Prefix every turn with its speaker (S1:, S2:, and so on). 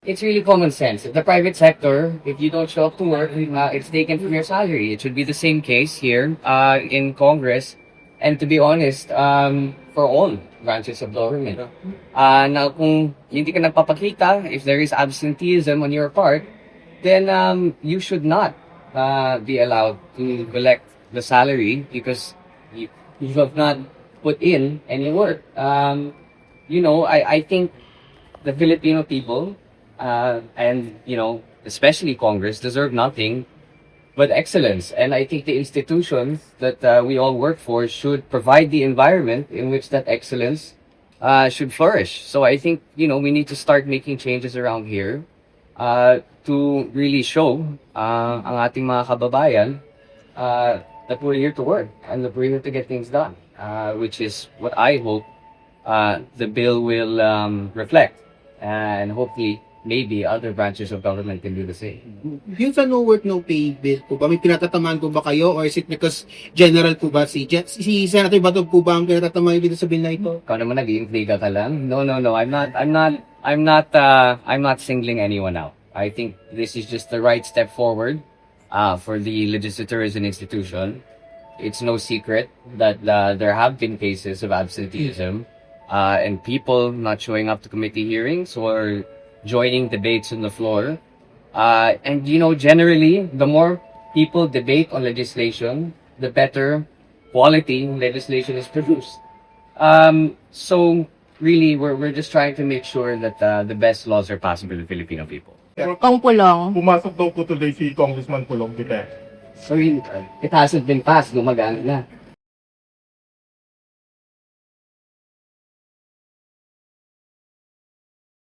S1: It's really common sense. If the private sector, if you don't show up to work, it's taken from your salary. It should be the same case here in Congress. And to be honest, for all branches of government. Na kung hindi ka nagpapakita, if there is absenteeism on your part, then you should not be allowed to collect the salary because you have not put in any work. I think the Filipino people and especially Congress deserve nothing but excellence. And I think the institutions that we all work for should provide the environment in which that excellence should flourish. So I think we need to start making changes around here to really show ang ating mga kababayan that we're here to work and that we're here to get things done, which is what I hope the bill will reflect, and hopefully maybe other branches of government can do the same.
S2: Yung sa no work, no pay bill po ba, may pinatatamaan po ba kayo or is it because general po ba si Senator Bato po ba ang pinatatamaan dito sa bill na ito?
S1: Ikaw naman nag-iintriga ka lang. No. I'm not singling anyone out. I think this is just the right step forward for the legislature as an institution. It's no secret that there have been cases of absenteeism and people not showing up to committee hearings or joining debates on the floor. And generally, the more people debate on legislation, the better quality legislation is produced. So really, we're just trying to make sure that the best laws are passed by the Filipino people.
S3: Kung Pulong.
S4: Pumasok daw po today si Congressman Pulong Duterte.
S1: So it hasn't been passed, gumagana na.